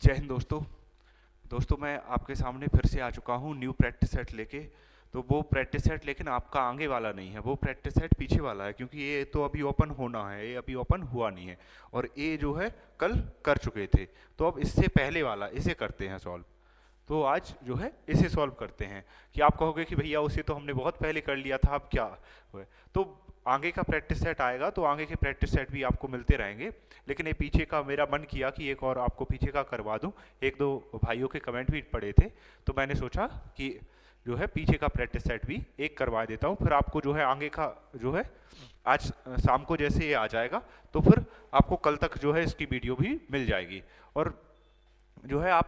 जय हिंद दोस्तों मैं आपके सामने फिर से आ चुका हूँ न्यू प्रैक्टिस सेट लेके। तो वो प्रैक्टिस सेट लेकिन आपका आगे वाला नहीं है, वो प्रैक्टिस सेट पीछे वाला है, क्योंकि ये तो अभी ओपन होना है, ये अभी ओपन हुआ नहीं है। और ये जो है कल कर चुके थे, तो अब इससे पहले वाला इसे करते हैं सॉल्व। तो आज जो है इसे सॉल्व करते हैं। कि आप कहोगे कि भैया उसे तो हमने बहुत पहले कर लिया था, अब क्या हुआ? तो आगे का प्रैक्टिस सेट आएगा तो आगे के प्रैक्टिस सेट भी आपको मिलते रहेंगे। लेकिन ये पीछे का मेरा मन किया कि एक और आपको पीछे का करवा दूं। एक दो भाइयों के कमेंट भी पड़े थे, तो मैंने सोचा कि जो है पीछे का प्रैक्टिस सेट भी एक करवा देता हूं। फिर आपको जो है आगे का जो है आज शाम को जैसे ये आ जाएगा, तो फिर आपको कल तक जो है इसकी वीडियो भी मिल जाएगी। और जो है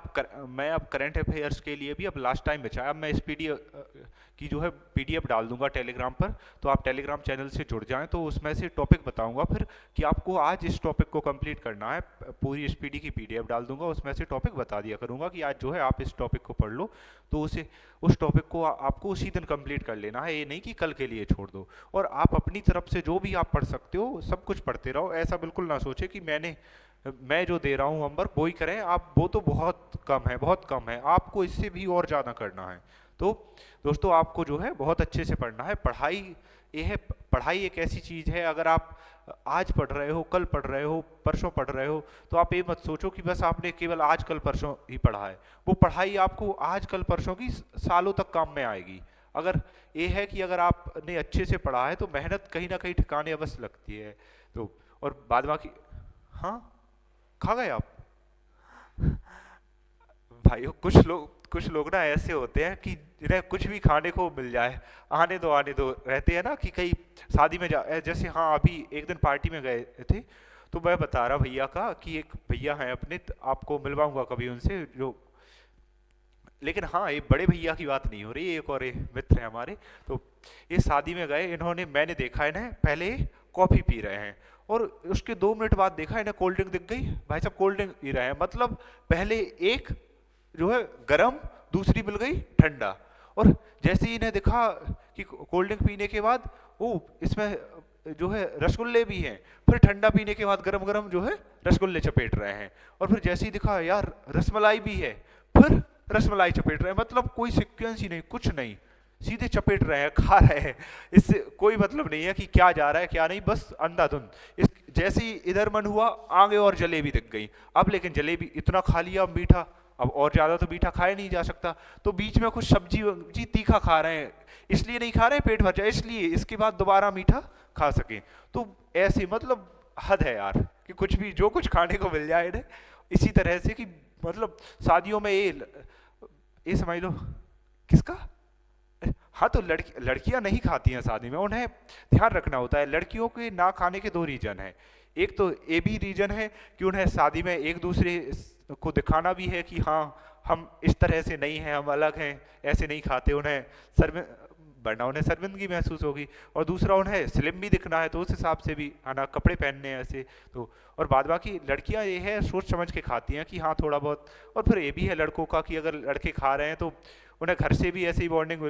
मैं अब करंट अफेयर्स के लिए भी अब लास्ट टाइम बचा है। अब मैं इस पीडीएफ की जो है पीडीएफ डाल दूंगा टेलीग्राम पर, तो आप टेलीग्राम चैनल से जुड़ जाएं, तो उसमें से टॉपिक बताऊंगा फिर कि आपको आज इस टॉपिक को कंप्लीट करना है। पूरी इस पीडी की पीडीएफ डाल दूंगा, उसमें से टॉपिक बता दिया करूंगा कि आज जो है आप इस टॉपिक को पढ़ लो। तो उस टॉपिक को आपको उसी दिन कंप्लीट कर लेना है, ये नहीं कि कल के लिए छोड़ दो। और आप अपनी तरफ से जो भी आप पढ़ सकते हो सब कुछ पढ़ते रहो। ऐसा बिल्कुल ना सोचे कि मैं जो दे रहा हूँ होमवर्क वो ही करें आप, वो तो बहुत कम है, बहुत कम है। आपको इससे भी और ज़्यादा करना है। तो दोस्तों आपको जो है बहुत अच्छे से पढ़ना है। पढ़ाई एक ऐसी चीज़ है, अगर आप आज पढ़ रहे हो, कल पढ़ रहे हो, परसों पढ़ रहे हो, तो आप ये मत सोचो कि बस आपने केवल आज कल परसों ही पढ़ा है। वो पढ़ाई आपको आज कल परसों की सालों तक काम में आएगी। अगर ये है कि अगर आपने अच्छे से पढ़ा है तो मेहनत कहीं ना कहीं ठिकाने अवश्य लगती है। तो और बाद बाकी, हाँ खा गए आप? भाइयों कुछ लोग ना ऐसे होते हैं कि जिन्हें कुछ भी खाने को मिल जाए, आने दो रहते हैं ना। कि कहीं शादी में जैसे हाँ अभी एक दिन पार्टी में गए थे, तो मैं बता रहा भैया का कि एक भैया हैं अपने, आपको मिलवाऊंगा कभी उनसे जो। लेकिन हाँ, ये बड़े भैया की बात नहीं हो रही, एक और मित्र हैं हमारे। तो ये शादी में गए, मैंने देखा इन्हें पहले कॉफी पी रहे हैं, और उसके 2 मिनट बाद देखा इन्हें कोल्ड ड्रिंक दिख गई। भाई साहब कोल्ड ड्रिंक पी रहे हैं, मतलब पहले एक जो है गरम, दूसरी मिल गई ठंडा। और जैसे ही इन्हें दिखा कि कोल्ड ड्रिंक पीने के बाद ओ इसमें जो है रसगुल्ले भी हैं, फिर ठंडा पीने के बाद गरम गरम जो है रसगुल्ले चपेट रहे हैं। और फिर जैसे ही दिखा यार रसमलाई भी है, फिर रसमलाई चपेट रहे हैं। मतलब कोई सीक्वेंस ही नहीं, कुछ नहीं, सीधे चपेट रहे हैं, खा रहे हैं। इससे कोई मतलब नहीं है कि क्या जा रहा है क्या नहीं, बस अंधाधुंध। इस जैसे ही इधर मन हुआ आगे और जलेबी दिख गई। अब लेकिन जलेबी इतना खा लिया मीठा, अब और ज्यादा तो मीठा खाया नहीं जा सकता, तो बीच में कुछ सब्जी जी तीखा खा रहे हैं। इसलिए नहीं खा रहे पेट भर जाए, इसलिए इसके बाद दोबारा मीठा खा सके। तो ऐसे मतलब हद है यार, कि कुछ भी जो कुछ खाने को मिल जाए ना, इसी तरह से कि मतलब शादियों में ये समझ लो किसका। हाँ, तो लड़कियां नहीं खाती हैं शादी में, उन्हें ध्यान रखना होता है। लड़कियों के ना खाने के 2 रीजन है। एक तो ये भी रीजन है कि उन्हें शादी में एक दूसरे को दिखाना भी है कि हाँ हम इस तरह से नहीं हैं, हम अलग हैं, ऐसे नहीं खाते। उन्हें शर्मिंदगी महसूस होगी। और दूसरा उन्हें स्लिम भी दिखना है, तो उस हिसाब से भी है ना कपड़े पहनने हैं ऐसे। तो और बाद बाकी लड़कियां ये है सोच समझ के खाती हैं कि हाँ थोड़ा बहुत। और फिर ये भी है लड़कों का कि अगर लड़के खा रहे हैं तो उन्हें घर से भी ऐसी बॉन्डिंग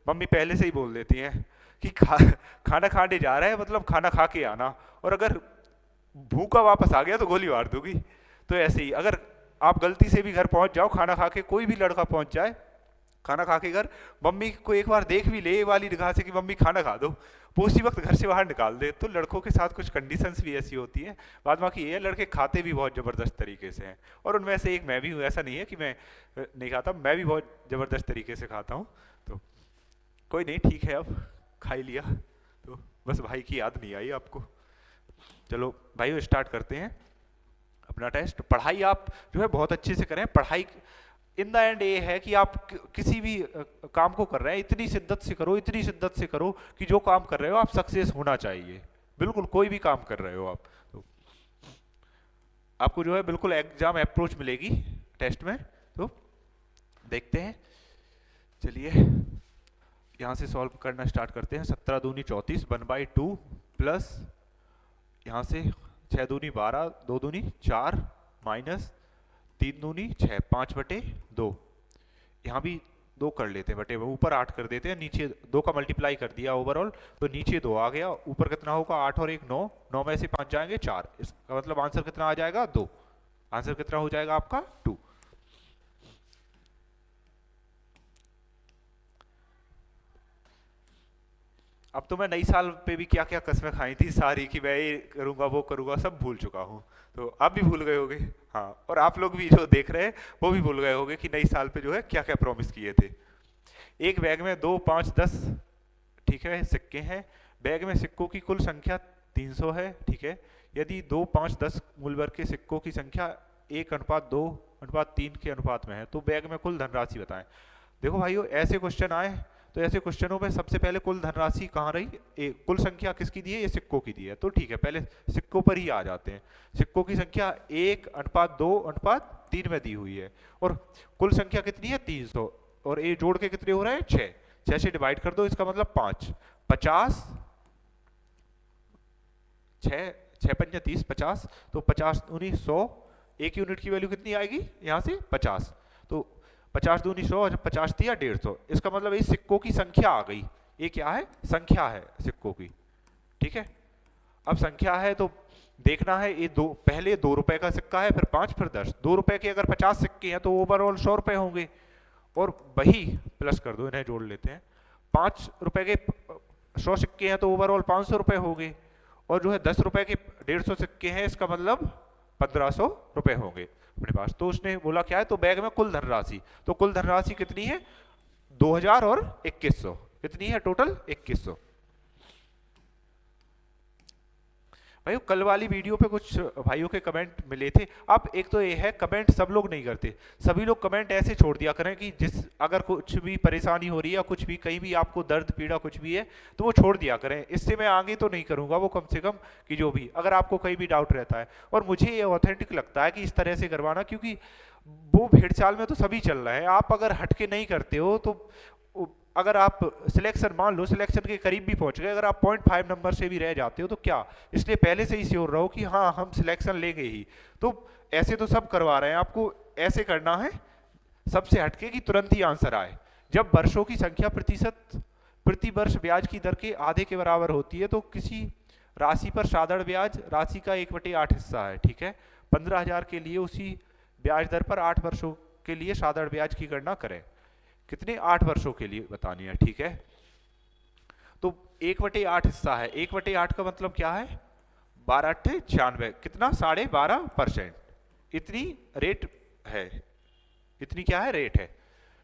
मम्मी पहले से ही बोल देती हैं कि खाना खाने जा रहा है, मतलब खाना खा के आना। और अगर भूखा वापस आ गया तो गोली मार दूंगी। तो ऐसे ही अगर आप गलती से भी घर पहुंच जाओ खाना खा के, कोई भी लड़का पहुंच जाए खाना खा के घर, मम्मी को एक बार देख भी ले ये वाली निगाह से कि मम्मी खाना खा दो, वो उसी वक्त घर से बाहर निकाल दे। तो लड़कों के साथ कुछ कंडीशंस भी ऐसी होती हैं। बाद बाकी ये लड़के खाते भी बहुत ज़बरदस्त तरीके से हैं, और उनमें से एक मैं भी हूँ। ऐसा नहीं है कि मैं नहीं खाता, मैं भी बहुत ज़बरदस्त तरीके से खाता हूँ। तो कोई नहीं, ठीक है, अब खा ही लिया तो बस भाई की याद नहीं आई आपको। चलो भाई स्टार्ट करते हैं अपना टेस्ट। पढ़ाई आप जो है बहुत अच्छे से करें। पढ़ाई इन द एंड ये है कि आप किसी भी काम को कर रहे हैं इतनी शिद्दत से करो, इतनी शिद्दत से करो कि जो काम कर रहे हो आप सक्सेस होना चाहिए। बिल्कुल कोई भी काम कर रहे हो आप, तो आपको जो है बिल्कुल एग्जाम अप्रोच मिलेगी टेस्ट में। तो देखते हैं, चलिए यहाँ से सॉल्व करना स्टार्ट करते हैं। 17 दूनी 34, 1/2 प्लस यहाँ से 6 दूनी 12, 2 दूनी 4 माइनस 3 दूनी 6, 5/2। यहाँ भी 2 कर लेते हैं बटे, ऊपर 8 कर देते हैं, नीचे 2 का मल्टीप्लाई कर दिया ओवरऑल, तो नीचे 2 आ गया, ऊपर कितना होगा 8 और 1 9, 9 में से 5 जाएंगे 4। इसका मतलब आंसर कितना आ जाएगा 2। आंसर कितना हो जाएगा आपका 2। अब तो मैं नई साल पे भी क्या क्या कस्में खाई थी सारी, कि मैं ये करूंगा वो करूंगा, सब भूल चुका हूँ। तो आप भी भूल गए होगे। हाँ, और आप लोग भी जो देख रहे हैं वो भी भूल गए होगे कि नई साल पे जो है क्या क्या प्रॉमिस किए थे। एक बैग में 2, 5, 10, ठीक है, सिक्के हैं। बैग में सिक्कों की कुल संख्या 300 है, ठीक है। यदि 2, 5, 10 मूल वर्ग के सिक्कों की संख्या 1:2:3 के अनुपात में है तो बैग में कुल धनराशि बताएं। देखो भाइयों, ऐसे क्वेश्चन आए तो ऐसे क्वेश्चनों में सबसे पहले कुल धनराशि कहाँ रही, कुल संख्या किसकी दी है, ये सिक्कों की दी है, तो ठीक है, पहले सिक्कों पर ही आ जाते हैं। सिक्कों की संख्या 1:2:3 में दी हुई है, और कुल संख्या कितनी है 300, और ये जोड़ के कितने हो रहे हैं 6, 6 से डिवाइड कर दो, इसका मतलब 5, 50, 6, 6×5 = 30, 50, तो 50 दूनी 100, एक यूनिट की वैल्यू कितनी आएगी यहाँ से 50, तो 50 दूनी 100 और 50 दिया 150, इसका मतलब इस सिक्कों की संख्या आ गई। ये क्या है, संख्या है सिक्कों की, ठीक है। अब संख्या है तो देखना है, ये दो, पहले 2 रुपए का सिक्का है, फिर 5, फिर 10, 2 रुपए के अगर 50 सिक्के हैं तो ओवरऑल 100 रुपए होंगे, और वही प्लस कर दो, इन्हें जोड़ लेते हैं। 5 रुपए के 100 सिक्के हैं तो ओवरऑल 500 रुपए हो गए, और जो है 10 रुपए के 150 सिक्के हैं, इसका मतलब 1500 रुपए होंगे अपने पास। तो उसने बोला क्या है, तो बैग में कुल धनराशि, तो कुल धनराशि कितनी है 2000 और 2100, कितनी है टोटल 2100। भाई कल वाली वीडियो पे कुछ भाइयों के कमेंट मिले थे। अब एक तो ये है, कमेंट सब लोग नहीं करते, सभी लोग कमेंट ऐसे छोड़ दिया करें कि जिस अगर कुछ भी परेशानी हो रही है या कुछ भी कहीं भी आपको दर्द पीड़ा कुछ भी है तो वो छोड़ दिया करें। इससे मैं आगे तो नहीं करूंगा वो, कम से कम कि जो भी अगर आपको कहीं भी डाउट रहता है, और मुझे ये ऑथेंटिक लगता है कि इस तरह से करवाना, क्योंकि वो भेड़ चाल में तो सभी चल रहा है, आप अगर हटके नहीं करते हो तो अगर आप सिलेक्शन, मान लो सिलेक्शन के करीब भी पहुंच गए, अगर आप 0.5 नंबर से भी रह जाते हो तो क्या, इसलिए पहले से ही श्योर रहो कि हाँ हम सिलेक्शन लेंगे ही। तो ऐसे तो सब करवा रहे हैं, आपको ऐसे करना है सबसे हटके कि तुरंत ही आंसर आए। जब वर्षों की संख्या प्रतिशत प्रति वर्ष ब्याज की दर के आधे के बराबर होती है तो किसी राशि पर साधारण ब्याज राशि का 1/8 हिस्सा है, ठीक है। 15,000 के लिए उसी ब्याज दर पर 8 वर्षों के लिए साधारण ब्याज की गणना करें। कितने, 8 वर्षों के लिए बतानी है, ठीक है। तो 1/8 हिस्सा है, 1/8 का मतलब क्या है 12×8 = 96, कितना 12.5%, इतनी रेट है, इतनी क्या है रेट है,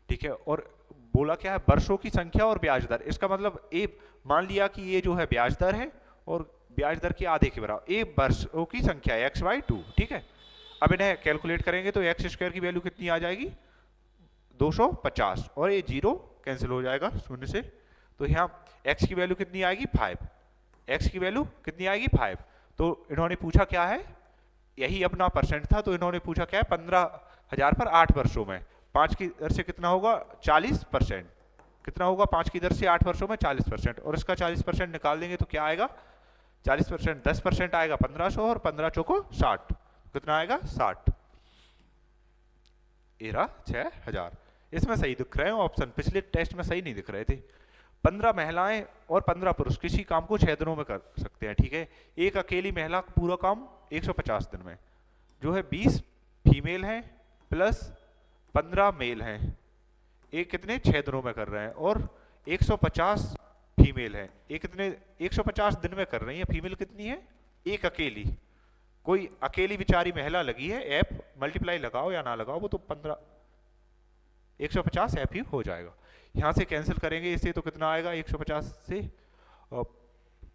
ठीक है। और बोला क्या है, वर्षों की संख्या और ब्याज दर, इसका मतलब ए मान लिया कि ये जो है ब्याज दर है और ब्याज दर के आधे के बराबर, ए वर्षों की संख्या है x/2, ठीक है। अब इन्हें कैलकुलेट करेंगे तो x² की वैल्यू कितनी आ जाएगी 250, और ये 0 कैंसिल हो जाएगा शून्य से, तो यहाँ x की वैल्यू कितनी आएगी 5, x की वैल्यू कितनी आएगी 5। तो इन्होंने पूछा क्या है, यही अपना परसेंट था, तो इन्होंने पूछा क्या है 15,000 पर 8 वर्षों में, 5 की दर से कितना होगा 40%, कितना होगा 5 की दर से 8 वर्षों में 40%, और इसका 40% निकाल देंगे तो क्या आएगा 40%, 10% आएगा 1500, और 15 चौको 60, कितना आएगा 60, 6,000। इसमें सही दिख रहे हैं ऑप्शन, पिछले टेस्ट में सही नहीं दिख रहे थे। 15 महिलाएं और 15 पुरुष किसी काम को 6 दिनों में कर सकते हैं, ठीक है। एक अकेली महिला पूरा काम 150 दिन में, जो है 20 फीमेल हैं प्लस 15 मेल हैं, एक कितने 6 दिनों में कर रहे हैं, और 150 फीमेल हैं, एक कितने 150 दिन में कर रही है, फीमेल कितनी है एक अकेली, कोई अकेली बेचारी महिला लगी है, ऐप मल्टीप्लाई लगाओ या ना लगाओ वो तो 150 ऐप ही हो जाएगा। यहां से कैंसिल करेंगे इसे तो कितना आएगा 150 से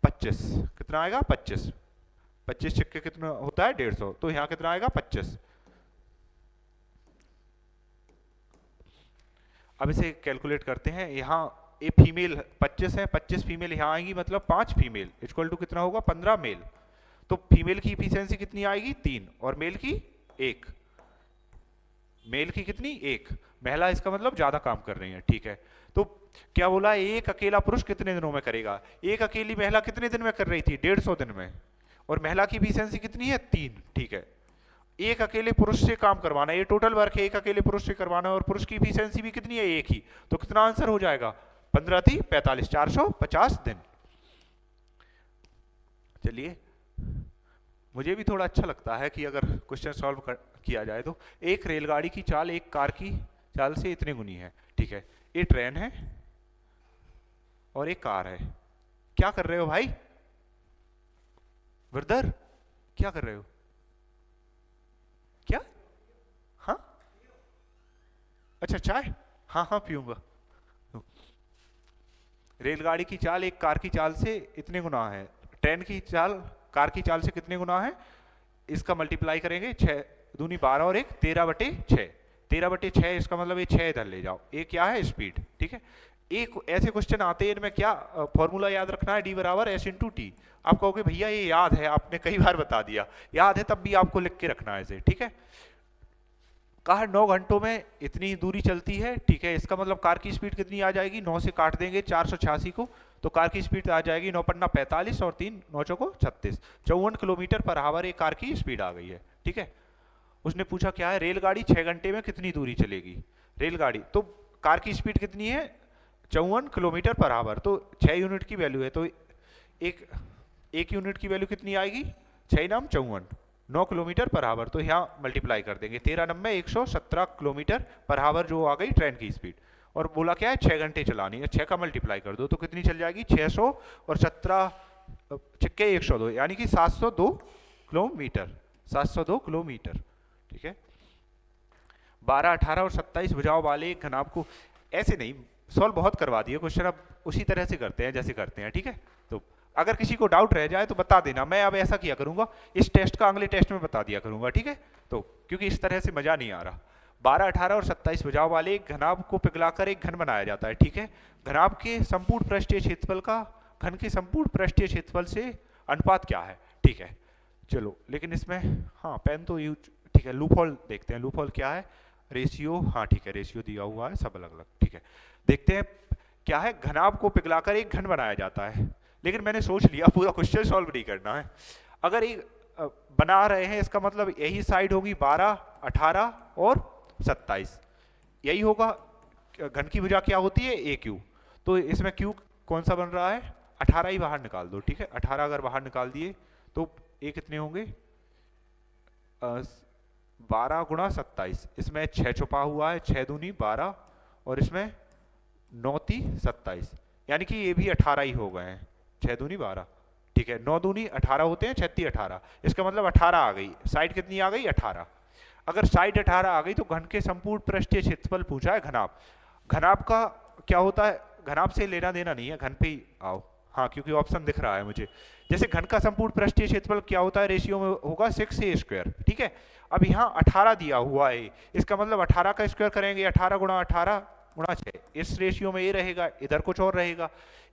25, कितना आएगा 25, 25 सिक्के कितना होता है 150, तो यहाँ कितना आएगा 25। अब इसे कैलकुलेट करते हैं, यहाँ ये फीमेल 25 है, 25 फीमेल यहाँ आएंगी, मतलब 5 फीमेल इक्वल टू कितना होगा 15 मेल, तो फीमेल की इफिशियंसी कितनी आएगी 3, और मेल की 1, मेल की कितनी 1, महिला इसका मतलब ज्यादा काम कर रही है, ठीक है। तो क्या बोला, एक अकेला पुरुष कितने दिनों में करेगा, एक अकेली महिला कितने दिन में कर रही थी 150 दिन में, और महिला की इफिशियंसी कितनी है 3, ठीक है। एक अकेले पुरुष से काम करवाना, ये टोटल वर्क है एक अकेले पुरुष से करवाना, और पुरुष की इफिशियंसी भी कितनी है एक ही, तो कितना आंसर हो जाएगा 15 × 3 = 45, 450 दिन। चलिए, मुझे भी थोड़ा अच्छा लगता है कि अगर क्वेश्चन सॉल्व किया जाए तो। एक रेलगाड़ी की चाल एक कार की चाल से इतने गुनी है, ठीक है। ये ट्रेन है और एक कार है, क्या कर रहे हो भाई ब्रदर, क्या कर रहे हो? क्या? हाँ, अच्छा चाय, हाँ हाँ पीऊंगा। रेलगाड़ी की चाल एक कार की चाल से इतने गुना है, ट्रेन की चाल कार की चाल से कितने गुना है, इसका मल्टीप्लाई करेंगे, 6 दूनी 12 और 1 13/6, 13/6, इसका मतलब ये 6 इधर ले जाओ, ये क्या है स्पीड, ठीक है। एक ऐसे क्वेश्चन आते हैं इनमें क्या फॉर्मूला याद रखना है, D = S × T। आप कहोगे भैया ये याद है, आपने कई बार बता दिया, याद है तब भी आपको लिख के रखना है इसे, ठीक है। कार 9 घंटों में इतनी दूरी चलती है, ठीक है, इसका मतलब कार की स्पीड कितनी आ जाएगी, 9 से काट देंगे 486 को, तो कार की स्पीड आ जाएगी 9 × 45 और 3 9 चौको 36, 54 किलोमीटर/आवर एक कार की स्पीड आ गई है, ठीक है। उसने पूछा क्या है, रेलगाड़ी 6 घंटे में कितनी दूरी चलेगी, रेलगाड़ी, तो कार की स्पीड कितनी है 54 किलोमीटर/आवर, तो 6 यूनिट की वैल्यू है, तो एक यूनिट की वैल्यू कितनी आएगी, 6 नाम 54, 9 किलोमीटर/आवर, तो यहाँ मल्टीप्लाई कर देंगे, 13×9 117 किलोमीटर/आवर जो आ गई ट्रेन की स्पीड, और बोला क्या है 6 घंटे चलानी है, 6 का मल्टीप्लाई कर दो तो कितनी चल जाएगी 600 और 17 छिक्के 102, यानी कि 702 किलोमीटर, 702 किलोमीटर, ठीक है। 12 18 और 27 भुजाओं वाले एक घनाभ को, ऐसे नहीं सॉल्व बहुत करवा दिए क्वेश्चन, अब उसी तरह से करते हैं जैसे करते हैं, ठीक है। तो अगर किसी को डाउट रह जाए तो बता देना, मैं अब ऐसा किया करूंगा, इस टेस्ट का अगले टेस्ट में बता दिया करूंगा, ठीक है। तो क्योंकि इस तरह से मजा नहीं आ रहा। 12 18 और 27 भुजाओं वाले एक घनाभ को पिघलाकर एक घन बनाया जाता है, ठीक है। घनाभ के संपूर्ण पृष्ठीय क्षेत्रफल का घन के संपूर्ण पृष्ठीय क्षेत्रफल से अनुपात क्या है, ठीक है। चलो लेकिन इसमें हाँ पेन तो यूज, ठीक है। लूप होल देखते हैं, लूप होल क्या है, रेशियो, हाँ ठीक है रेशियो दिया हुआ है सब अलग अलग, ठीक है। देखते हैं क्या है, घनाभ को पिघलाकर एक घन बनाया जाता है, लेकिन मैंने सोच लिया पूरा क्वेश्चन सॉल्व नहीं करना है। अगर एक बना रहे हैं इसका मतलब यही साइड होगी 12 18 और 27, यही होगा, घन की भुजा क्या होती है AQ, तो इसमें Q कौन सा बन रहा है, 18 ही बाहर निकाल दो, ठीक है। 18 अगर बाहर निकाल दिए तो ये कितने होंगे 12 × 27, इसमें 6 छुपा हुआ है, 6 दूनी 12 और इसमें 9 × 3 = 27, यानी कि ये भी 18 ही हो गए हैं, 6 दूनी 12, ठीक है। 9 दूनी 18 होते हैं, 6 × 3 = 18, इसका मतलब 18 आ गई, साइड कितनी आ गई 18। अगर साइड 18 आ गई तो घन के संपूर्ण पृष्ठीय क्षेत्रफल पूछा है घनाभ, घनाभ का क्या होता है, घनाभ से लेना देना नहीं है, घन पे ही आओ, हाँ क्योंकि ऑप्शन दिख रहा है मुझे। जैसे घन का संपूर्ण पृष्ठीय क्षेत्रफल क्या होता है, रेशियो में होगा 6a², ठीक है। अब यहाँ 18 दिया हुआ है, इसका मतलब 18 का स्क्वायर करेंगे, 18 × 18 × 6, इस रेशियो में ये रहेगा, इधर कुछ और रहेगा,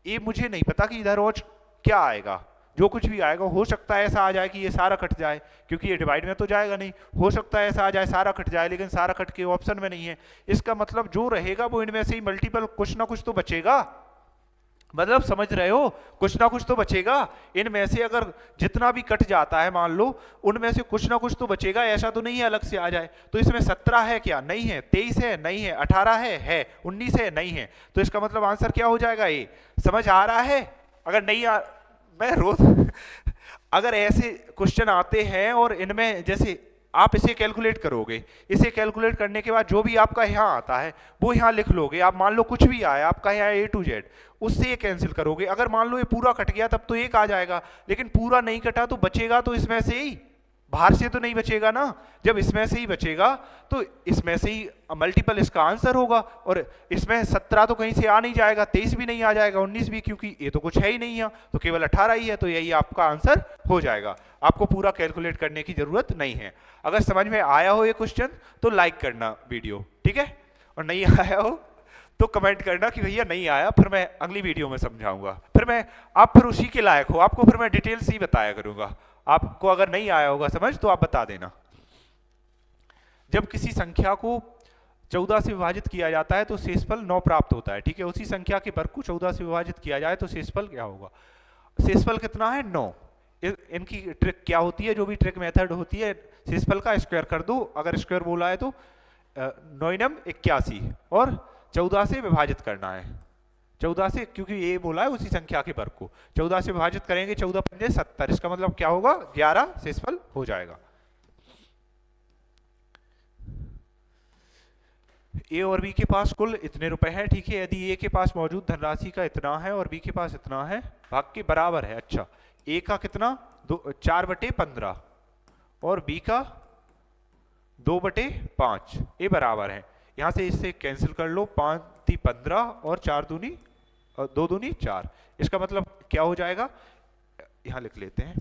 ये मुझे नहीं पता कि इधर और क्या आएगा, जो कुछ भी आएगा हो सकता है ऐसा आ जाए कि ये सारा कट जाए, क्योंकि ये डिवाइड में तो जाएगा नहीं, हो सकता है ऐसा आ जाए सारा कट जाए, लेकिन सारा कट के ऑप्शन में नहीं है, इसका मतलब जो रहेगा वो इनमें से ही मल्टीपल कुछ ना कुछ तो बचेगा, मतलब समझ रहे हो, कुछ ना कुछ तो बचेगा इनमें से, अगर जितना भी कट जाता है मान लो उनमें से कुछ ना कुछ तो बचेगा, ऐसा तो नहीं है अलग से आ जाए। तो इसमें 17 है क्या, नहीं है, 23 है नहीं है, 18 है 19 है नहीं है, तो इसका मतलब आंसर क्या हो जाएगा, ये समझ आ रहा है। अगर नहीं आ, मैं रोज अगर ऐसे क्वेश्चन आते हैं और इनमें जैसे आप इसे कैलकुलेट करोगे, इसे कैलकुलेट करने के बाद जो भी आपका यहाँ आता है वो यहाँ लिख लोगे, आप मान लो कुछ भी आया आपका यहाँ A to Z, उससे ये कैंसिल करोगे, अगर मान लो ये पूरा कट गया तब तो एक आ जाएगा, लेकिन पूरा नहीं कटा तो बचेगा तो इसमें से ही, बाहर से तो नहीं बचेगा ना, जब इसमें से ही बचेगा तो इसमें से ही मल्टीपल इसका आंसर होगा, और इसमें 17 तो कहीं से आ नहीं जाएगा, 23 भी नहीं आ जाएगा, 19 भी, क्योंकि ये तो कुछ है ही नहीं है, तो केवल 18 ही है, तो यही आपका आंसर हो जाएगा, आपको पूरा कैलकुलेट करने की जरूरत नहीं है। अगर समझ में आया हो ये क्वेश्चन तो लाइक करना वीडियो, ठीक है, और नहीं आया हो तो कमेंट करना कि भैया नहीं आया, फिर मैं अगली वीडियो में समझाऊंगा, फिर मैं आप फिर उसी के लायक हो, आपको फिर मैं डिटेल से ही बताया करूंगा, आपको अगर नहीं आया होगा समझ तो आप बता देना। जब किसी संख्या को 14 से विभाजित किया जाता है तो शेषफल 9 प्राप्त होता है, ठीक है। उसी संख्या के वर्ग को 14 से विभाजित किया जाए तो शेषफल क्या होगा, शेषफल कितना है 9। इनकी ट्रिक क्या होती है, जो भी ट्रिक मेथड होती है, शेषफल का स्क्वायर कर दो, अगर स्क्वायर बोला है तो 9 81 और 14 से विभाजित करना है, 14 से, क्योंकि ये बोला है उसी संख्या के वर्ग को 14 से विभाजित करेंगे, 14 × 5 = 70, इसका मतलब क्या होगा 11 शेषफल हो जाएगा। ए और बी के पास कुल इतने रुपए हैं, ठीक है। यदि ए के पास मौजूद धनराशि का इतना है और बी के पास इतना है, भाग के बराबर है। अच्छा, ए का कितना, 4/15 और बी का 2/5, ये बराबर है। यहां से इससे कैंसिल कर लो, 5×15 और 2×2=4। इसका मतलब क्या हो जाएगा, यहां लिख लेते हैं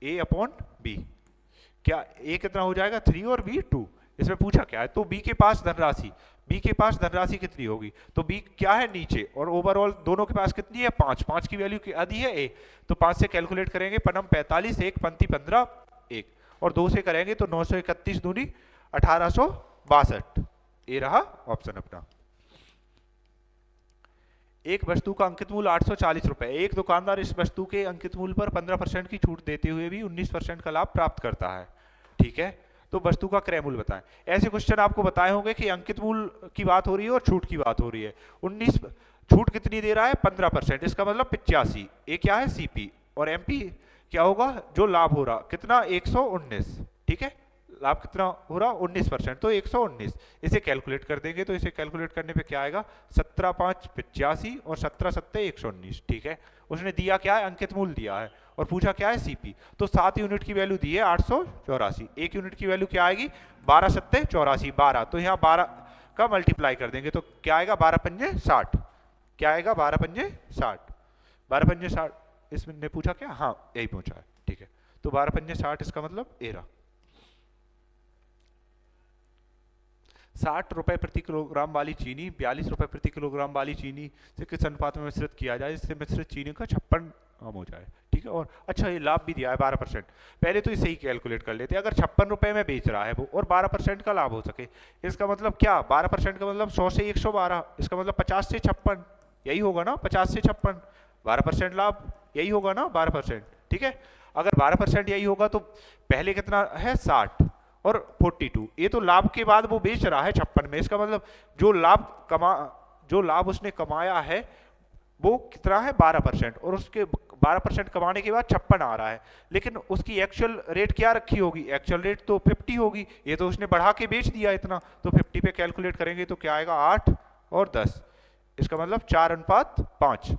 A/B। क्या ए कितना हो जाएगा 3 और बी 2। इसमें पूछा क्या है, तो बी के पास धनराशि, बी के पास धनराशि कितनी होगी, तो बी क्या है नीचे, और ओवरऑल दोनों के पास कितनी है 5, 5 की वैल्यू आधी है ए, तो 5 से कैलकुलेट करेंगे, पनम 45, 1 पंती 15 1, और 2 से करेंगे तो 931 दूनी 1862। ये रहा ऑप्शन अपना। एक वस्तु का अंकित मूल्य 840 रुपए। एक दुकानदार इस वस्तु के अंकित मूल्य पर 15% की छूट देते हुए भी 19% का लाभ प्राप्त करता है, ठीक है। तो वस्तु का क्रय मूल्य बताएं। ऐसे क्वेश्चन आपको बताए होंगे कि अंकित मूल्य की बात हो रही है और छूट की बात हो रही है। 19 छूट कितनी दे रहा है 15%, इसका मतलब 85। ये क्या है सीपी, और एमपी क्या होगा जो लाभ हो रहा कितना 119, ठीक है। लाभ कितना हो रहा 19%, तो 119। इसे कैलकुलेट कर देंगे, तो इसे कैलकुलेट करने पे क्या आएगा 17×5 85 और 17×7 119, ठीक है। उसने दिया क्या है अंकित मूल्य दिया है और पूछा क्या है सीपी, तो 7 यूनिट की वैल्यू दी है 884। 1 यूनिट की वैल्यू क्या आएगी 12×7 = 84, तो यहाँ 12 का मल्टीप्लाई कर देंगे तो क्या आएगा 12×5 = 60। क्या आएगा 12×5 = 60। 12×5 = 60। इसने पूछा क्या, हाँ यही पूछा है, ठीक है। तो 12×5 = 60, इसका मतलब 60 रुपए प्रति किलोग्राम वाली चीनी 42 रुपए प्रति किलोग्राम वाली चीनी से किस अनुपात में मिश्रित किया जाए जिससे मिश्रित चीनी का 56 ग्राम हो जाए, ठीक है। और अच्छा ये लाभ भी दिया है 12%। पहले तो इसे ही कैलकुलेट कर लेते हैं, अगर 56 रुपए में बेच रहा है वो और 12% का लाभ हो सके, इसका मतलब क्या 12% का मतलब 100 से 112, इसका मतलब 50 से 56, यही होगा ना 50 से 56, 12% लाभ यही होगा ना 12%, ठीक है। अगर 12% यही होगा तो पहले कितना है 60 और 42, ये तो लाभ के बाद वो बेच रहा है 56 में, इसका मतलब जो लाभ उसने कमाया है वो कितना है 12%, और उसके 12% कमाने के बाद 56 आ रहा है, लेकिन उसकी एक्चुअल रेट क्या रखी होगी, एक्चुअल रेट तो 50 होगी, ये तो उसने बढ़ा के बेच दिया इतना, तो 50 पे कैलकुलेट करेंगे तो क्या आएगा 8 और 10, इसका मतलब 4:5।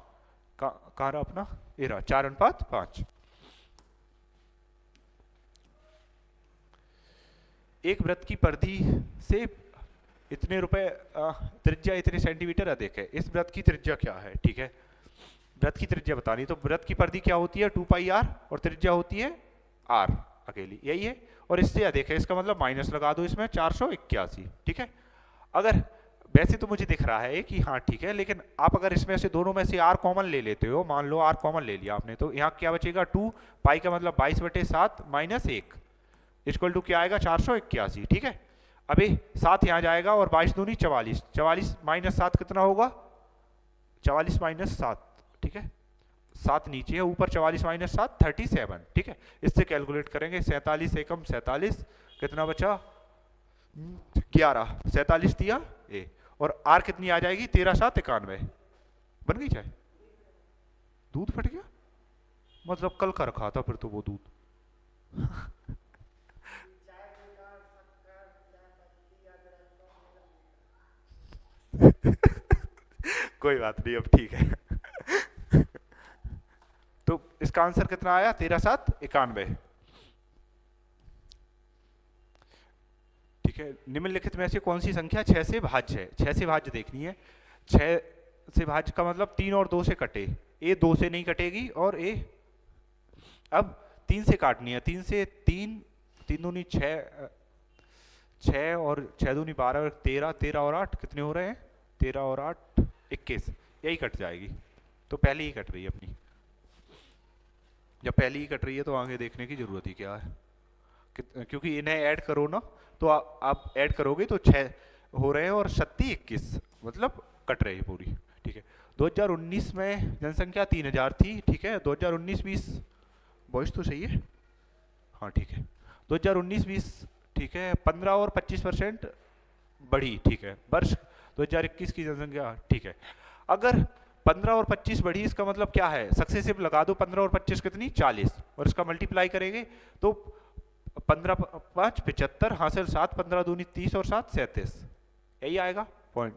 कहाँ रहा अपना, ये रहा 4:5। एक वृत्त की परिधि से इतने रुपए त्रिज्या इतने सेंटीमीटर अधिक है, इस वृत्त की त्रिज्या क्या है, ठीक है। वृत्त की त्रिज्या बतानी, तो वृत्त की परिधि क्या होती है 2πr और त्रिज्या होती है r अकेली, यही है, और इससे अधिक है, इसका मतलब माइनस लगा दो इसमें 481, ठीक है। अगर वैसे तो मुझे दिख रहा है कि हाँ ठीक है, लेकिन आप अगर इसमें से दोनों में से r कॉमन ले लेते हो, मान लो r कॉमन ले लिया आपने, तो यहाँ क्या बचेगा 2 पाई का मतलब 22/7 - 1 इक्वल टू क्या आएगा 481, ठीक है। अभी 7 यहाँ जाएगा और 22 दूनी 44, 44 - 7 कितना होगा 44 - 7, ठीक है। 7 नीचे है, ऊपर 44 - 7 37, ठीक है। इससे कैलकुलेट करेंगे 47 एकम 47 कितना बचा 11, 47 दिया ए, और आर कितनी आ जाएगी 13×7 = 91। बन गई चाय, दूध फट गया, मतलब कल का रखा था फिर तो वो दूध। कोई बात नहीं, अब ठीक है। तो इसका आंसर कितना आया 13×7 = 91, ठीक है। निम्नलिखित में से कौन सी संख्या 6 से भाज्य है, 6 से भाज्य देखनी है। 6 से भाज्य का मतलब 3 और 2 से कटे, ए 2 से नहीं कटेगी, और ए अब 3 से काटनी है, 3 से 3 दूनी 6, 6 और 6 दूनी 12 और 13, 13 और 8 कितने हो रहे हैं 13 और 8 21, यही कट जाएगी, तो पहले ही कट रही है अपनी। जब पहले ही कट रही है तो आगे देखने की जरूरत ही क्या है, क्योंकि इन्हें ऐड करो ना, तो आप ऐड करोगे तो 6 हो रहे हैं और 37 21, मतलब कट रही है पूरी, ठीक है। 2019 में जनसंख्या 3000 थी, ठीक है। 2019-20 वॉइस तो सही है, हाँ ठीक है। 2019-20 ठीक है, 15 और 25% बढ़ी, ठीक है। वर्ष 2021 की जनसंख्या, ठीक है। अगर 15 और 25 बढ़ी, इसका मतलब क्या है, सक्सेसिव लगा दो, 15 और 25 कितनी 40, और इसका मल्टीप्लाई करेंगे तो 15×5 = 75, हासिल 7, 15 दूनी 30 और 7 37, यही आएगा, पॉइंट,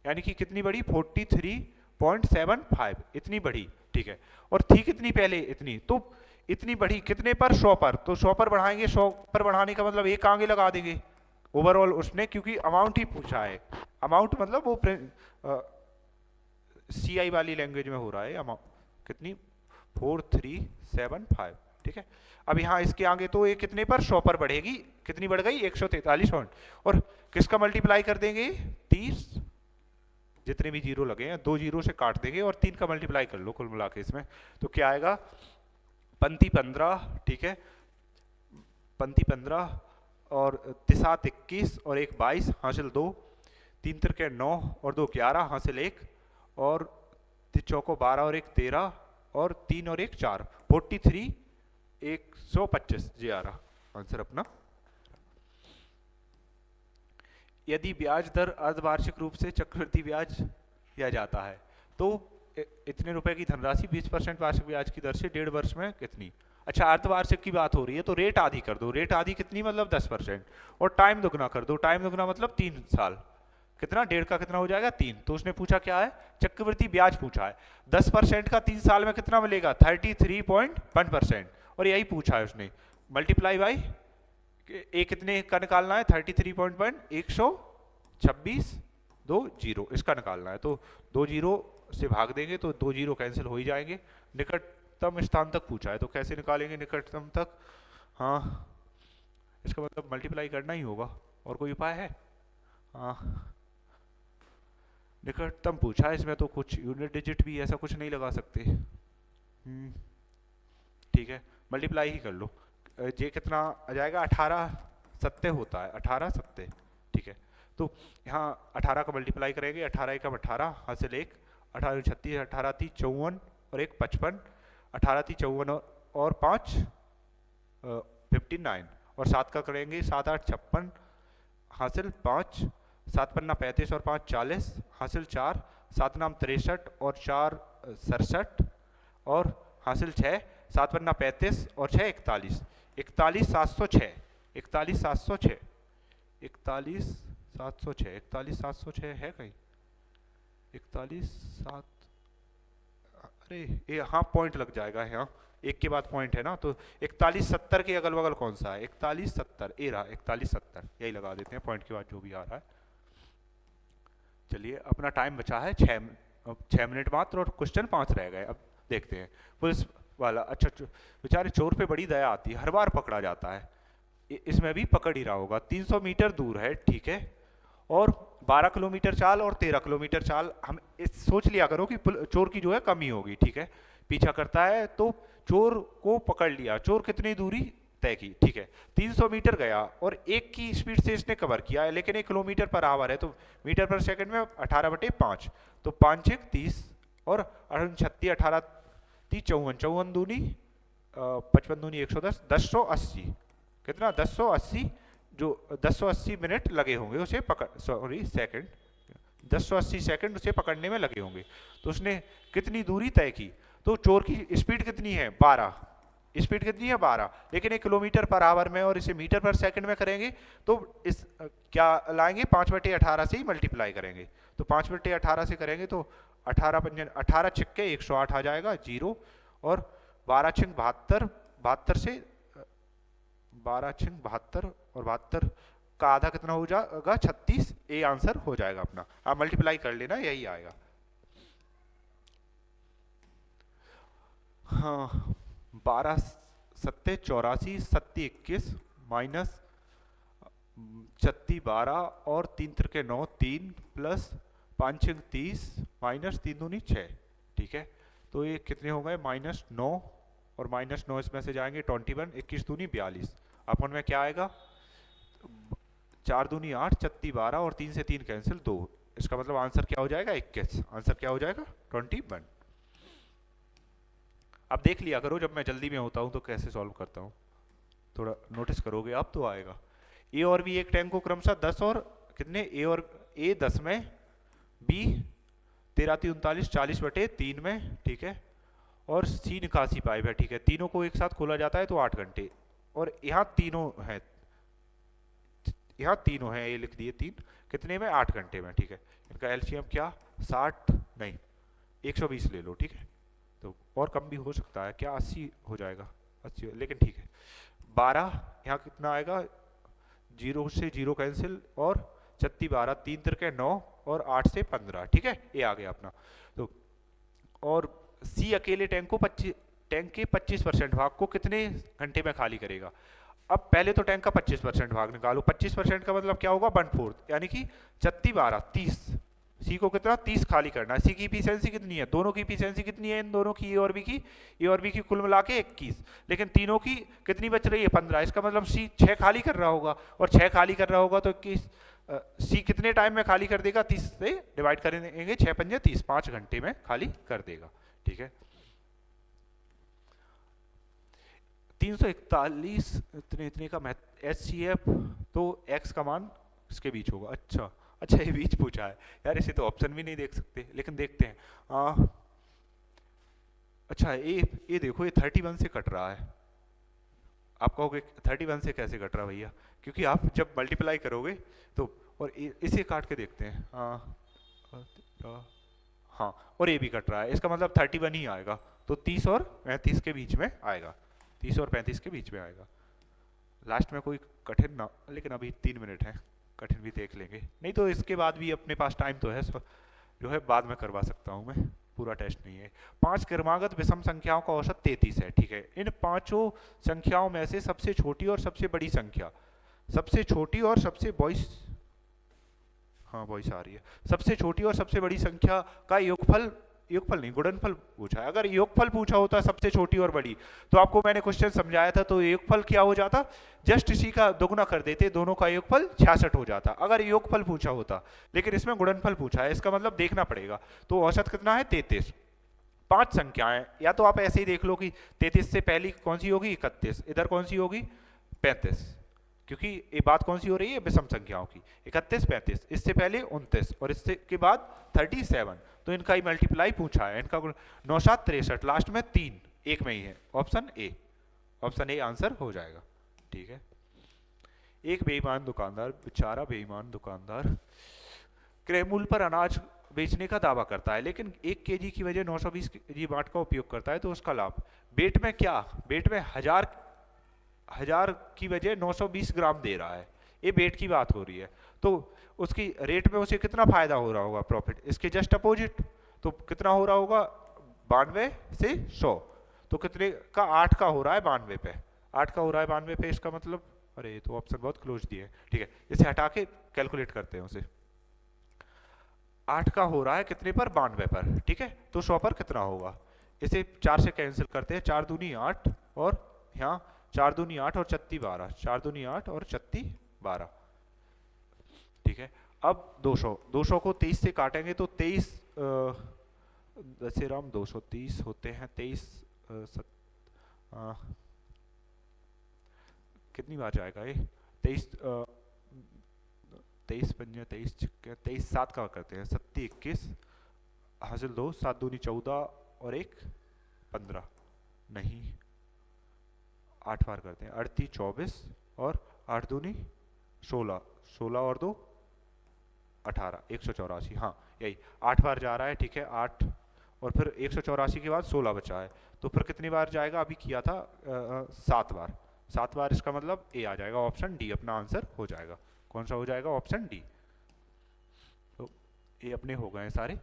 यानी कि कितनी बढ़ी 43.75, इतनी बढ़ी, ठीक है। और थी कितनी पहले, इतनी, तो इतनी बढ़ी कितने पर, 100 पर, तो 100 पर बढ़ाएंगे, 100 पर बढ़ाने का मतलब एक आगे लगा देंगे ओवरऑल उसने, क्योंकि अमाउंट ही पूछा है। अमाउंट मतलब वो सीआई वाली लैंग्वेज में हो रहा है अमाउंट, कितनी 4375, ठीक है। अब यहाँ इसके आगे तो ये कितने पर, 100 पर बढ़ेगी, कितनी बढ़ गई 143 पॉइंट, और किसका मल्टीप्लाई कर देंगे 30, जितने भी जीरो लगे हैं 2 जीरो से काट देंगे और 3 का मल्टीप्लाई कर लो कुल मिला के इसमें, तो क्या आएगा, पंती 15, ठीक है, पंती 15 और तिसात 21 और 1 22 हासिल 2, 3 तिरके 9 और 2 11 हासिल 1 और चौको 12 और 1 13 और 3 और 1 4, 43 125 जी आ रहा आंसर अपना। यदि ब्याज दर अर्धवार्षिक रूप से चक्रवृद्धि ब्याज किया जाता है तो इतने रुपए की धनराशि 20% वार्षिक ब्याज की दर से 1.5 वर्ष में कितनी, अच्छा अर्धवार्षिक की बात हो रही है तो रेट आधी कर दो, रेट आधी कितनी मतलब 10%, और टाइम दुगना कर दो, टाइम दुगना मतलब 3 साल, कितना 1.5 का कितना हो जाएगा 3, तो उसने पूछा क्या है, चक्रवृद्धि ब्याज पूछा है, 10% का 3 साल में कितना मिलेगा 33.1%, और यही पूछा है उसने, मल्टीप्लाई बाई ए कितने का निकालना है 33.1, 126 2 जीरो इसका निकालना है, तो 2 जीरो से भाग देंगे तो 2 जीरो कैंसिल हो ही जाएंगे, निकटतम स्थान तक पूछा है तो कैसे निकालेंगे निकटतम तक, हाँ इसका मतलब मल्टीप्लाई करना ही होगा, और कोई उपाय है, हाँ निकटतम पूछा है इसमें तो कुछ यूनिट डिजिट भी ऐसा कुछ नहीं लगा सकते, ठीक है मल्टीप्लाई ही कर लो, ये कितना आ जाएगा 18 सत्ते होता है, 18 सत्ते, ठीक है, तो यहाँ 18 का मल्टीप्लाई करेंगे, 18 एकम 18 हासिल 1, 18 36, 18 30 54 और 1 55, 18 30 54 और 5 59, और 7 का करेंगे 7 8 56 हासिल 5, 7 पन्ना 35 और 5 40 हासिल 4, 7 नाम 63 और 4 67 और हासिल 6, 7 पन्ना 35 और 6 41, 41 706, 41 706, 41 706, 41 706 है कहीं, 41 7, अरे ये हाँ पॉइंट लग जाएगा यहाँ, एक के बाद पॉइंट है ना, तो 41 70 के अगल बगल कौन सा है, 41 70 ये रहा 41 70, यही लगा देते हैं पॉइंट के बाद जो भी आ रहा है। चलिए अपना टाइम बचा है 6 मिनट मात्र और क्वेश्चन 5 रह गए, अब देखते हैं। पुलिस वाला, अच्छा बेचारे चोर पे बड़ी दया आती है, हर बार पकड़ा जाता है, इसमें भी पकड़ ही रहा होगा, 300 मीटर दूर है, ठीक है, और 12 किलोमीटर चाल और 13 किलोमीटर चाल, हम सोच लिया करो कि चोर की जो है कमी होगी, ठीक है, पीछा करता है तो चोर को पकड़ लिया, चोर कितनी दूरी तय की, ठीक है 300 मीटर गया और 1 की स्पीड से इसने कवर किया है, लेकिन 1 किलोमीटर पर आवर है तो मीटर पर सेकंड में 18/5, तो 5 1 30 और 36 18 30 54, 54 दूनी 55 दूनी 110, 1080 कितना 1080, जो 1080 मिनट लगे होंगे उसे पकड़, सॉरी सेकंड, 1080 सेकंड उसे पकड़ने में लगे होंगे, तो उसने कितनी दूरी तय की, तो चोर की स्पीड कितनी है 12, स्पीड कितनी है 12, लेकिन 1 किलोमीटर पर आवर में और इसे मीटर पर सेकंड में करेंगे तो इस क्या लाएंगे 5/18 से ही मल्टीप्लाई करेंगे, तो 5/18 से करेंगे तो 18 छिक्के 108 आ जाएगा जीरो, और 12 छिंग 72, 72 से 12 छिंग 72 और 72 का आधा कितना हो जाएगा 36, ये आंसर हो जाएगा अपना, आप मल्टीप्लाई कर लेना यही आएगा। हाँ 12 सत्ते 84 सत्ती 21 माइनस 36 12 और 3 तिरके 9 3 प्लस 5 छिंग 30 माइनस 3 दूनी 6, ठीक है, तो ये कितने हो गए -9 और -9 इसमें से जाएंगे 21, 21 दूनी 42, अपन में क्या आएगा 4 दूनी 8 36 12 और 3 से 3 कैंसिल 2, इसका मतलब आंसर क्या हो जाएगा 21, आंसर क्या हो जाएगा 21। अब देख लिया करो जब मैं जल्दी में होता हूं तो कैसे सॉल्व करता हूं, थोड़ा नोटिस करोगे अब तो आएगा। ए और बी एक टैंक को क्रमशः 10 और कितने ए और ए 10 में, बी 13 39 40/3 में, ठीक है, और सी 81 पाइप है, ठीक है, तीनों को एक साथ खोला जाता है तो 8 घंटे, और यहाँ तीनों हैं यहाँ तीनों हैं, ये लिख दिए 3, कितने में, 8 घंटे में, ठीक है। इनका एलसीएम क्या, 60 नहीं 120 ले लो, ठीक है। तो और कम भी हो सकता है, क्या 80 हो जाएगा, 80, लेकिन ठीक है। 12 यहाँ कितना आएगा, 0 से 0 कैंसिल, और 36 12, 3 तिरके 9, और 8 से 15, ठीक है, ये आ गया अपना। तो और सी अकेले टैंक के 25% भाग को कितने घंटे में खाली करेगा। अब पहले तो टैंक का 25% भाग निकालो, 25% का मतलब क्या होगा, 1/4, यानी कि 36 12 30, सी को कितना 30 खाली करना है। सी की इफिशियंसी कितनी है, दोनों की इफिशियंसी कितनी है, इन दोनों की, ए और बी की कुल मिला के 21, लेकिन तीनों की कितनी बच रही है, 15। इसका मतलब सी 6 खाली कर रहा होगा, और 6 खाली कर रहा होगा तो 21, सी कितने टाइम में खाली कर देगा, 30 से डिवाइड करेंगे, 6 पंजे 30, 5 घंटे में खाली कर देगा, ठीक है। 341 इतने का मैथ एचसीएफ, तो एक्स का मान इसके बीच होगा। अच्छा ये बीच पूछा है यार, इसे तो ऑप्शन भी नहीं देख सकते, लेकिन देखते हैं। अच्छा ये देखो, ये 31 से कट रहा है। आप कहोगे 31 से कैसे कट रहा भैया, क्योंकि आप जब मल्टीप्लाई करोगे तो, और इसे काट के देखते हैं, हाँ, और ये भी कट रहा है, इसका मतलब 31 ही आएगा, तो 30 और 35 के बीच में आएगा, 30 और 35 के बीच में आएगा। लास्ट में कोई कठिन ना, लेकिन अभी 3 मिनट है, कठिन भी देख लेंगे, नहीं तो इसके बाद भी अपने पास टाइम तो है, जो है बाद में करवा सकता हूँ मैं, पूरा टेस्ट नहीं है। 5 क्रमागत विषम संख्याओं का औसत 33 है, ठीक है। इन पांचों संख्याओं में से सबसे छोटी और सबसे बड़ी संख्या, सबसे छोटी और सबसे वॉइस आ रही है, सबसे छोटी और सबसे बड़ी संख्या का योगफल नहीं गुणनफल पूछा है। अगर योगफल पूछा होता सबसे छोटी और बड़ी, तो आपको मैंने क्वेश्चन समझाया था, तो योगफल क्या हो जाता, जस्ट इसी का दोगुना कर देते, दोनों का योगफल 66 हो जाता, अगर योगफल पूछा होता। लेकिन इसमें गुणनफल पूछा है, इसका मतलब देखना पड़ेगा। तो औसत कितना है, 33। 5 संख्याएं, या तो आप ऐसे ही देख लो कि 33 से पहली कौन सी होगी, 31, इधर कौन सी होगी, 35, क्योंकि ये बात कौन सी हो रही है, विषम संख्याओं की। 31 35, इससे पहले 29, और इससे के बाद 37, तो इनका ही मल्टीप्लाई पूछा है। इनका 9 7 63, लास्ट में 3 एक में ही है, ऑप्शन ए आंसर हो जाएगा, ठीक है। एक बेईमान दुकानदार, बेचारा बेईमान दुकानदार, क्रय मूल्य पर अनाज बेचने का दावा करता है, लेकिन 1 केजी की वजह 920 केजी बाट का उपयोग करता है, तो उसका लाभ, बेट में क्या, बेट में 1000 की वजह 920 ग्राम दे रहा है, ये बेट की बात हो रही है, तो उसकी रेट में उसे कितना फायदा हो रहा होगा, प्रॉफिट। इसके जस्ट अपोजिट, तो कितना हो रहा होगा, 92 से 100, तो कितने का, 8 का हो रहा है 92 पे, 8 का हो रहा है 92 पे, इसका मतलब, अरे ये तो ऑप्शन बहुत क्लोज दिए, ठीक है, इसे हटा के कैलकुलेट करते हैं उसे। 8 का हो रहा है कितने पर, 92 पर, ठीक है, तो 100 पर कितना होगा, इसे 4 से कैंसिल करते हैं, 4 दूनी 8, और यहाँ 4 दूनी 8 और 36 12, 4 दूनी 8 और 36 12, ठीक है। अब 200 को 23 से काटेंगे, तो 23 दसे राम 230 होते हैं, 23 कितनी बार जाएगा ये, 23 पंजे 23 7 का करते हैं, 37 21 हासिल 2, 7 दूनी 14 और 1 15, नहीं 8 बार करते हैं, 38 24 और 8 दूनी 16, 16 और 2 18, 184, हाँ यही 8 बार जा रहा है, ठीक है। 8 और फिर 184 के बाद 16 बचा है, तो फिर कितनी बार जाएगा, अभी किया था 7 बार, 7 बार, इसका मतलब ए आ जाएगा, ऑप्शन डी अपना आंसर हो जाएगा। कौन सा हो जाएगा, ऑप्शन डी। तो ये अपने हो गए सारे।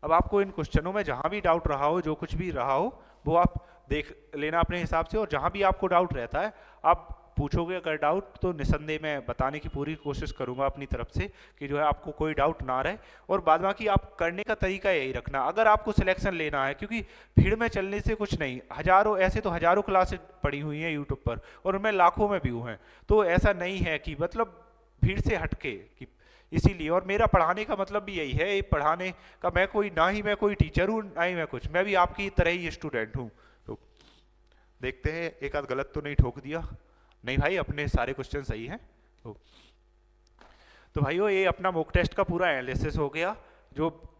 अब आपको इन क्वेश्चनों में जहां भी डाउट रहा हो, जो कुछ भी रहा हो, वो आप देख लेना अपने हिसाब से, और जहां भी आपको डाउट रहता है आप पूछोगे अगर डाउट, तो निसंदेह मैं बताने की पूरी कोशिश करूंगा अपनी तरफ से, कि जो है आपको कोई डाउट ना रहे। और बाद बाकी आप करने का तरीका यही रखना, अगर आपको सिलेक्शन लेना है, क्योंकि भीड़ में चलने से कुछ नहीं, हजारों ऐसे तो हजारों क्लासेस पड़ी हुई हैं यूट्यूब पर, और उनमें लाखों में व्यू हैं, तो ऐसा नहीं है कि मतलब भीड़ से हटके कि इसीलिए। और मेरा पढ़ाने का मतलब भी यही है, पढ़ाने का मैं कोई, ना ही मैं कोई टीचर हूँ, ना ही मैं कुछ, मैं भी आपकी तरह ही स्टूडेंट हूँ। तो देखते हैं एक आध गलत तो नहीं ठोक दिया, नहीं भाई अपने सारे क्वेश्चन सही हैं। तो भाइयों ये अपना मॉक टेस्ट का पूरा एनालिसिस हो गया, जो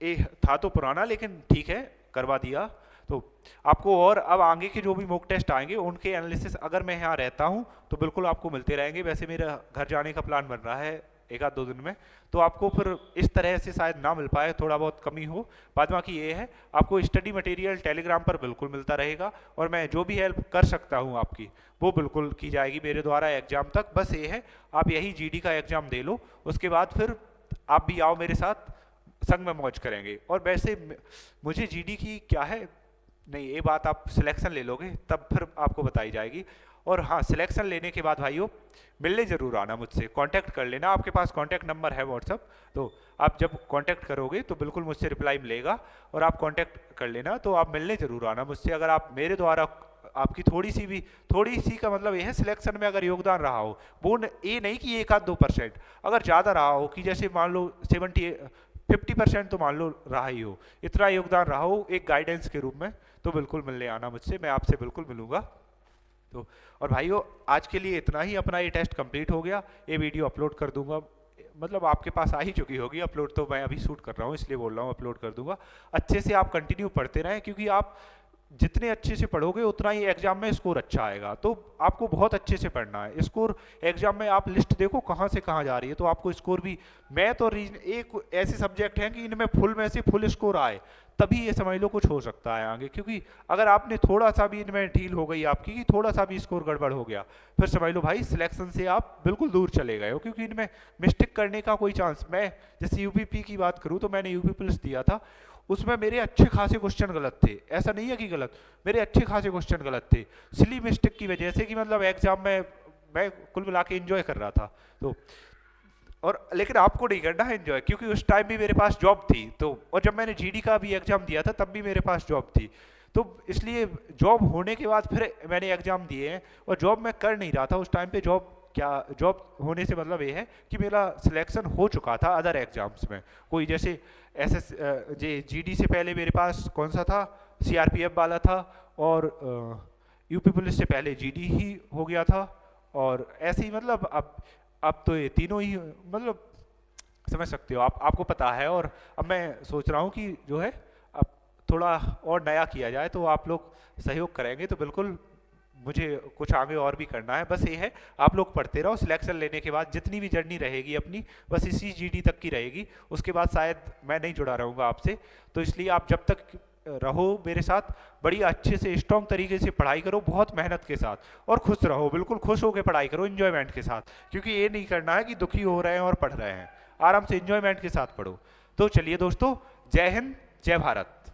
ये था तो पुराना, लेकिन ठीक है करवा दिया। तो आपको और अब आगे के जो भी मॉक टेस्ट आएंगे उनके एनालिसिस अगर मैं यहाँ रहता हूँ तो बिल्कुल आपको मिलते रहेंगे। वैसे मेरा घर जाने का प्लान बन रहा है एक आध 2 दिन में, तो आपको फिर इस तरह से शायद ना मिल पाए, थोड़ा बहुत कमी हो। बाद बाकी ये है, आपको स्टडी मटेरियल टेलीग्राम पर बिल्कुल मिलता रहेगा, और मैं जो भी हेल्प कर सकता हूँ आपकी वो बिल्कुल की जाएगी मेरे द्वारा एग्जाम तक। बस ये है, आप यही जीडी का एग्जाम दे लो, उसके बाद फिर आप भी आओ मेरे साथ, संग में मौज करेंगे। और वैसे मुझे जीडी की क्या है, नहीं ये बात आप सिलेक्शन ले लोगे तब फिर आपको बताई जाएगी। और हाँ, सिलेक्शन लेने के बाद भाइयों मिलने ज़रूर आना, मुझसे कांटेक्ट कर लेना। आपके पास कांटेक्ट नंबर है व्हाट्सअप, तो आप जब कांटेक्ट करोगे तो बिल्कुल मुझसे रिप्लाई मिलेगा, और आप कांटेक्ट कर लेना। तो आप मिलने ज़रूर आना मुझसे। अगर आप मेरे द्वारा आपकी थोड़ी सी का मतलब ये है सिलेक्शन में अगर योगदान रहा हो, वो ये नहीं कि 1-2%, अगर ज़्यादा रहा हो कि जैसे मान लो 50% तो मान लो रहा ही हो, इतना योगदान रहा हो एक गाइडेंस के रूप में, तो बिल्कुल मिलने आना मुझसे, मैं आपसे बिल्कुल मिलूंगा। तो और भाइयों आज के लिए इतना ही, अपना ये टेस्ट कंप्लीट हो गया, ये वीडियो अपलोड कर दूंगा, मतलब आपके पास आ ही चुकी होगी अपलोड, तो मैं अभी शूट कर रहा हूँ इसलिए बोल रहा हूँ, अपलोड कर दूंगा। अच्छे से आप कंटिन्यू पढ़ते रहें, क्योंकि आप जितने अच्छे से पढ़ोगे उतना ही एग्जाम में स्कोर अच्छा आएगा। तो आपको बहुत अच्छे से पढ़ना है। स्कोर एग्जाम में आप लिस्ट देखो कहाँ से कहाँ जा रही है, तो आपको स्कोर भी, मैथ और रीजन एक ऐसे सब्जेक्ट हैं कि इनमें फुल में से फुल स्कोर आए तभी ये समझ लो कुछ हो सकता है आगे। क्योंकि अगर आपने थोड़ा सा भी इनमें ढील हो गई आपकी, कि थोड़ा सा भी स्कोर गड़बड़ हो गया, फिर समझ लो भाई सिलेक्शन से आप बिल्कुल दूर चले गए हो, क्योंकि इनमें मिस्टेक करने का कोई चांस। मैं जैसे यूपीपी की बात करूँ तो मैंने यूपी पुलिस दिया था, उसमें मेरे अच्छे खासे क्वेश्चन गलत थे, ऐसा नहीं है कि गलत, मेरे अच्छे खासे क्वेश्चन गलत थे सिली मिस्टेक की वजह से, कि मतलब एग्जाम में मैं कुल मिला के इंजॉय कर रहा था। तो और लेकिन आपको नहीं करना है एंजॉय, क्योंकि उस टाइम भी मेरे पास जॉब थी, तो और जब मैंने जीडी का भी एग्जाम दिया था तब भी मेरे पास जॉब थी, तो इसलिए जॉब होने के बाद फिर मैंने एग्जाम दिए हैं। और जॉब मैं कर नहीं रहा था उस टाइम पे, जॉब होने से मतलब ये है कि मेरा सिलेक्शन हो चुका था अदर एग्जाम्स में, कोई जैसे जीडी से पहले मेरे पास कौन सा था, सीआरपीएफ वाला था, और यूपी पुलिस से पहले जीडी ही हो गया था, और ऐसे ही मतलब अब तो ये तीनों ही मतलब समझ सकते हो आप, आपको पता है। और अब मैं सोच रहा हूँ कि जो है अब थोड़ा और नया किया जाए, तो आप लोग सहयोग करेंगे तो बिल्कुल मुझे कुछ आगे और भी करना है। बस ये है, आप लोग पढ़ते रहो, सिलेक्शन लेने के बाद जितनी भी जर्नी रहेगी अपनी बस इसी जीडी तक की रहेगी, उसके बाद शायद मैं नहीं जुड़ा रहूँगा आपसे। तो इसलिए आप जब तक रहो मेरे साथ, बड़ी अच्छे से स्ट्रॉन्ग तरीके से पढ़ाई करो, बहुत मेहनत के साथ, और खुश रहो, बिल्कुल खुश होकर पढ़ाई करो एंजॉयमेंट के साथ, क्योंकि ये नहीं करना है कि दुखी हो रहे हैं और पढ़ रहे हैं, आराम से एंजॉयमेंट के साथ पढ़ो। तो चलिए दोस्तों, जय हिंद, जय भारत।